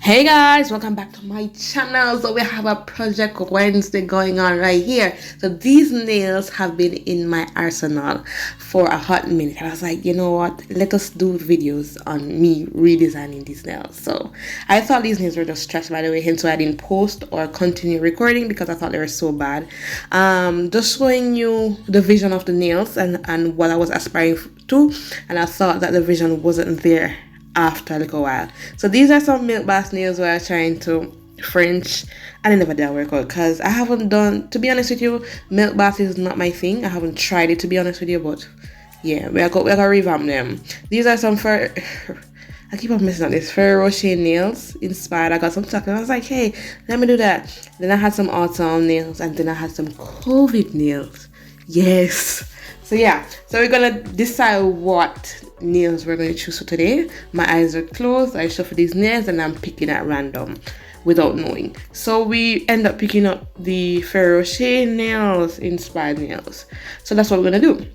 Hey guys, welcome back to my channel. So we have a Project Wednesday going on right here. So these nails have been in my arsenal for a hot minute. And I was like, you know what? Let us do videos on me redesigning these nails. So I thought these nails were just trash, by the way, hence why I didn't post or continue recording because I thought they were so bad. Just showing you the vision of the nails and what I was aspiring to, and I thought that the vision wasn't there after a little while. So these are some milk bath nails where I'm trying to French, and I never did work out because I haven't done, to be honest with you, milk bath is not my thing. I haven't tried it, to be honest with you, but yeah, we're gonna revamp them. These are some for I keep on messing up this Ferrero Rocher nails inspired. I got some chocolate. I was like, hey, let me do that. Then I had some autumn nails, and then I had some COVID nails. Yes. So yeah, so we're gonna decide what nails we're going to choose for today. My eyes are closed. I shuffle these nails and I'm picking at random without knowing. So we end up picking up the Ferrero Rocher nails, inspired nails. So that's what we're gonna do.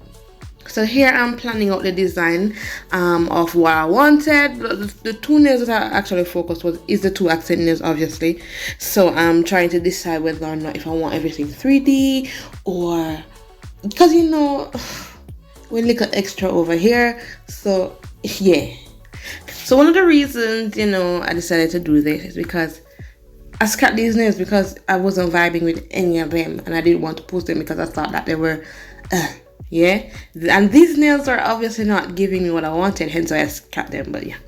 So here I'm planning out the design of what I wanted. The two nails that I actually focused is the two accent nails, obviously. So I'm trying to decide whether or not if I want everything 3D or, because you know, we look at extra over here. So yeah, so one of the reasons, you know, I decided to do this is because I scrapped these nails because I wasn't vibing with any of them, and I didn't want to post them because I thought that they were yeah, and these nails are obviously not giving me what I wanted, hence why I scrapped them. But yeah,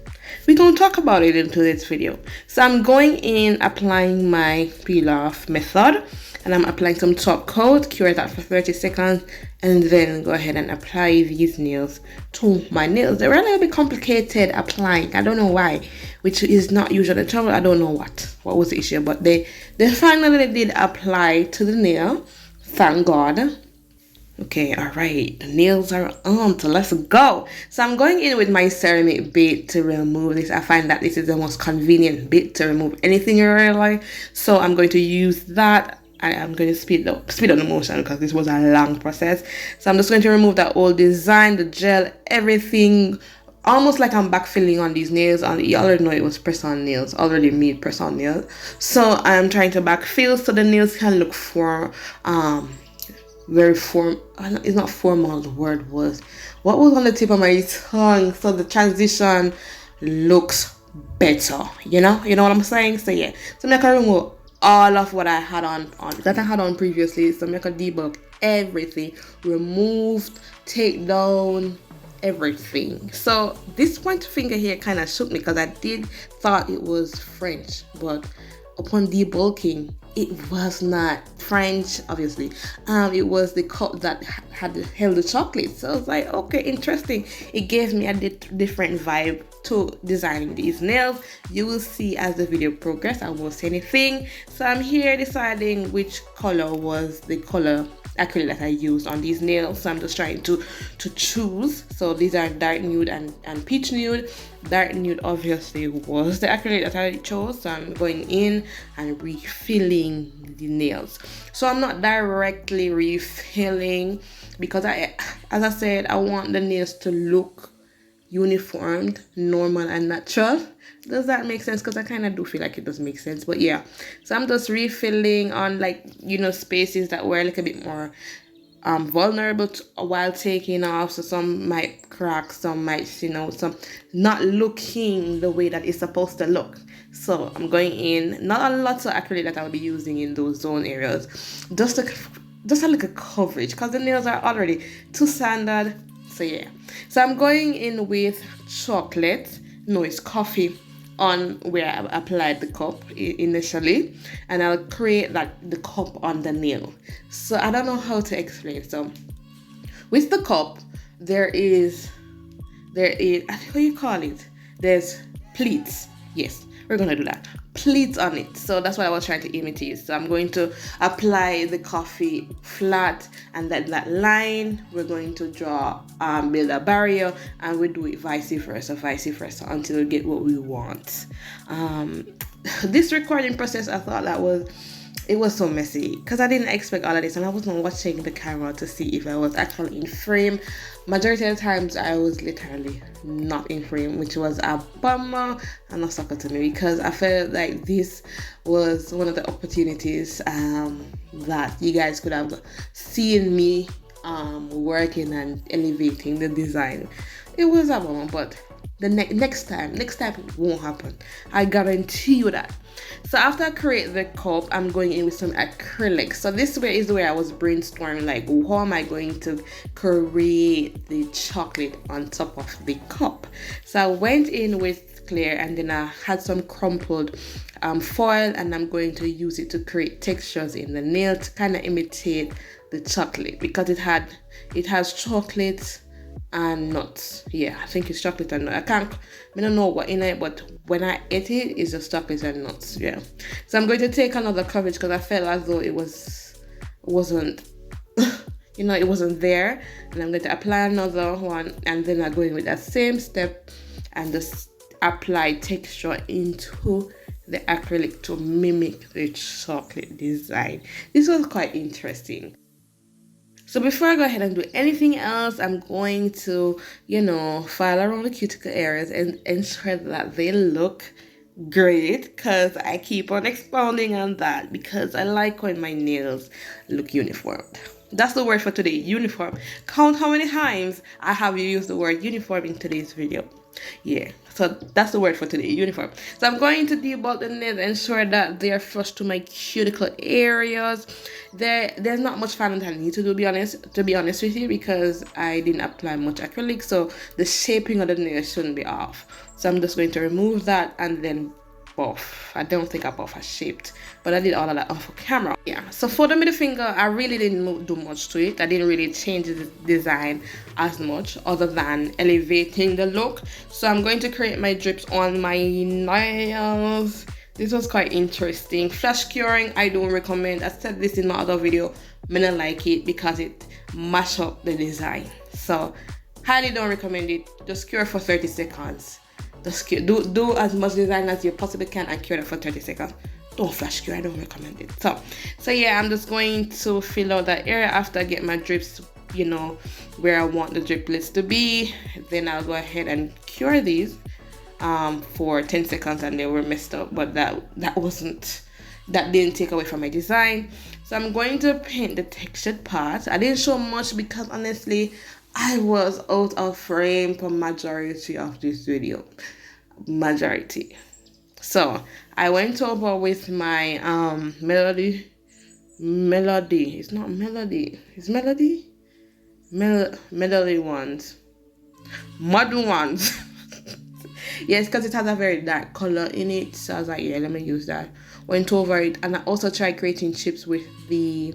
we're gonna talk about it into this video. So I'm going in applying my peel off method, and I'm applying some top coat, cure that for 30 seconds, and then go ahead and apply these nails to my nails. They're a little bit complicated applying. I don't know why, which is not usually trouble. I don't know what was the issue, but they finally did apply to the nail. Thank God. Okay, all right, the nails are on, so let's go. So I'm going in with my ceramic bit to remove this. I find that this is the most convenient bit to remove anything in real life, so I'm going to use that. I'm going to speed up the motion because this was a long process. So I'm just going to remove that old design, the gel, everything, almost like I'm backfilling on these nails. And you already know it was press-on nails, already made press-on nails. So I'm trying to backfill so the nails can look very it's not formal, the word was, what was on the tip of my tongue, so the transition looks better, you know what I'm saying. So yeah, so I'm gonna remove all of what I had on previously. So I'm gonna debug everything, removed, take down everything. So this pointer finger here kind of shook me because I did thought it was French, but upon debulking, it was not French, obviously. It was the cup that had held the chocolate. So I was like, okay, interesting. It gave me a different vibe to designing these nails. You will see as the video progresses. I won't say anything. So I'm here deciding which color was the color acrylic that I used on these nails. So I'm just trying to choose. So these are dark nude and peach nude. Dark nude obviously was the acrylic that I chose. So I'm going in and refilling the nails. So I'm not directly refilling because as I said, I want the nails to look uniformed, normal, and natural. Does that make sense? Because I kind of do feel like it does make sense. But yeah, so I'm just refilling on, like, you know, spaces that were a little bit more vulnerable while taking off. So some might crack, some might, you know, some not looking the way that it's supposed to look. So I'm going in, not a lot of acrylic that I'll be using in those zone areas, just a little coverage because the nails are already too standard. So yeah, so I'm going in with chocolate, no, it's coffee, on where I applied the cup initially, and I'll create the cup on the nail. So I don't know how to explain. So with the cup, there is how you call it, there's pleats. Yes, we're gonna do that, pleats on it. So that's what I was trying to imitate. So I'm going to apply the coffee flat, and that line we're going to draw, build a barrier, and we do it vice versa until we get what we want. This recording process, I thought that was it was so messy because I didn't expect all of this, and I wasn't watching the camera to see if I was actually in frame. Majority of the times I was literally not in frame, which was a bummer and a sucker to me, because I felt like this was one of the opportunities that you guys could have seen me working and elevating the design. It was a bummer, but the next time it won't happen. I guarantee you that. So after I create the cup, I'm going in with some acrylic. So this way is where I was brainstorming, like, how am I going to create the chocolate on top of the cup? So I went in with clear, and then I had some crumpled foil, and I'm going to use it to create textures in the nail to kind of imitate the chocolate, because it has chocolate and nuts. Yeah, I think it's chocolate and nuts. I don't know what in it, but when I ate it, it's just chocolate and nuts. Yeah. So I'm going to take another coverage because I felt as though it wasn't it wasn't there. And I'm going to apply another one, and then I'm going with that same step and just apply texture into the acrylic to mimic the chocolate design. This was quite interesting. So before I go ahead and do anything else, I'm going to, file around the cuticle areas and ensure that they look great, because I keep on expounding on that, because I like when my nails look uniform. That's the word for today, uniform. Count how many times I have used the word uniform in today's video. Yeah, so that's the word for today, uniform. So I'm going to debulk the nails, ensure that they are flush to my cuticle areas. There's not much filing that I need to do, to be honest with you, because I didn't apply much acrylic, so the shaping of the nails shouldn't be off. So I'm just going to remove that and then buff. I don't think I buff has shaped, but I did all of that off camera. Yeah, so for the middle finger, I really didn't do much to it. I didn't really change the design as much, other than elevating the look. So I'm going to create my drips on my nails. This was quite interesting. Flash curing, I don't recommend. I said this in my other video. I don't like it because it mash up the design. So highly don't recommend it. Just cure for 30 seconds. Just do as much design as you possibly can and cure it for 30 seconds. Don't flash cure, I don't recommend it. So yeah, I'm just going to fill out that area after I get my drips, where I want the driplets to be. Then I'll go ahead and cure these for 10 seconds, and they were messed up, but that didn't take away from my design. So I'm going to paint the textured part. I didn't show much because honestly I was out of frame for majority of this video. So I went over with my melody. It's not melody. It's melody. Melody ones. Modern ones. Yes, because it has a very dark color in it. So I was like, yeah, let me use that. Went over it, and I also tried creating chips with the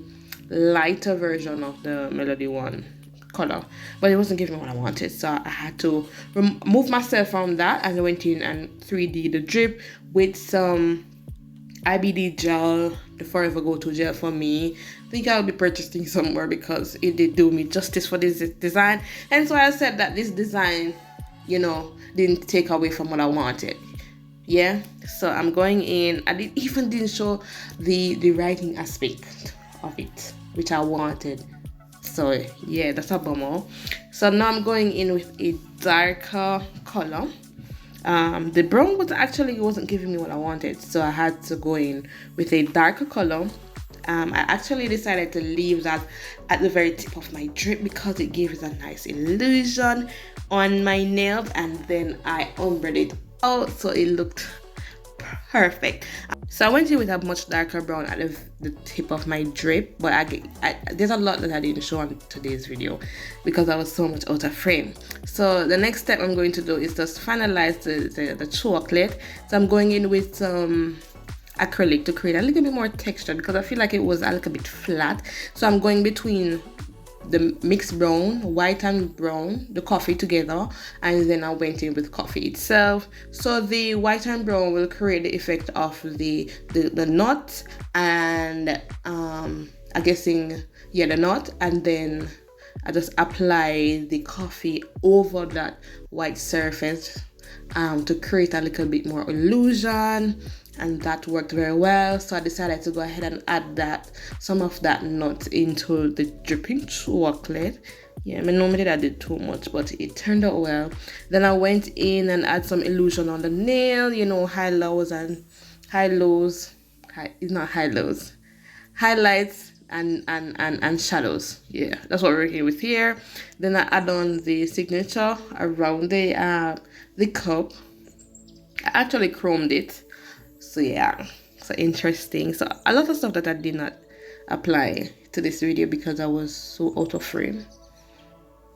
lighter version of the melody one color, but it wasn't giving me what I wanted, so I had to remove myself from that, and I went in and 3D the drip with some IBD gel, the Forever Go-To gel for me. I think I'll be purchasing somewhere because it did do me justice for this design, and so I said that this design, didn't take away from what I wanted. Yeah, so I'm going in. I didn't show the writing aspect of it, which I wanted. So yeah, that's a bummer. So now I'm going in with a darker color. The brown wasn't giving me what I wanted, so I had to go in with a darker color. I actually decided to leave that at the very tip of my drip because it gives a nice illusion on my nails, and then I ombred it out so it looked perfect. So I went in with a much darker brown at the tip of my drip, but there's a lot that I didn't show on today's video because I was so much out of frame. So the next step I'm going to do is just finalize the chocolate. So I'm going in with some acrylic to create a little bit more texture because I feel like it was a little bit flat. So I'm going between the mixed brown, white and brown, the coffee together, and then I went in with coffee itself. So the white and brown will create the effect of the nut and I'm guessing, yeah, the nut, and then I just apply the coffee over that white surface to create a little bit more illusion. and that worked very well. So I decided to go ahead and add some of that nut into the dripping chocolate. Yeah, I mean, normally I did too much, but it turned out well. Then I went in and add some illusion on the nail, you know, high lows, highlights and shadows. Yeah, that's what we're working with here. Then I add on the signature around the cup. I actually chromed it. So yeah, so interesting. So a lot of stuff that I did not apply to this video because I was so out of frame.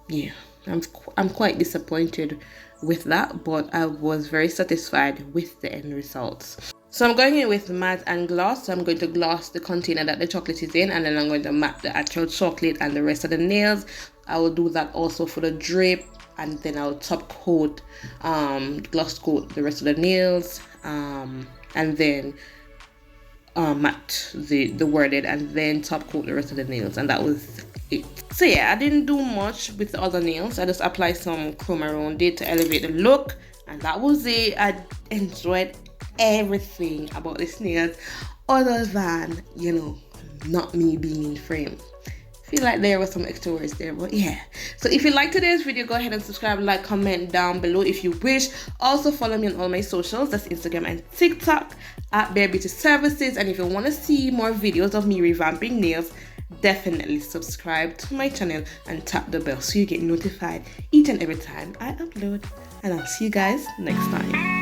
Yeah, I'm quite disappointed with that, but I was very satisfied with the end results. So I'm going in with matte and gloss. So I'm going to gloss the container that the chocolate is in, and then I'm going to matte the actual chocolate and the rest of the nails. I will do that also for the drape, and then I'll top coat, gloss coat the rest of the nails, and then matte the worded, and then top coat the rest of the nails, and that was it. So yeah, I didn't do much with the other nails. I just applied some chrome around it to elevate the look, and that was it. I enjoyed everything about this nails other than, you know, not me being in frame. Feel like there were some extra words there, but yeah. So if you like today's video, go ahead and subscribe, like, comment down below if you wish. Also follow me on all my socials, that's Instagram and TikTok at Bare Beauty Services. And if you want to see more videos of me revamping nails, definitely subscribe to my channel and tap the bell so you get notified each and every time I upload. And I'll see you guys next time.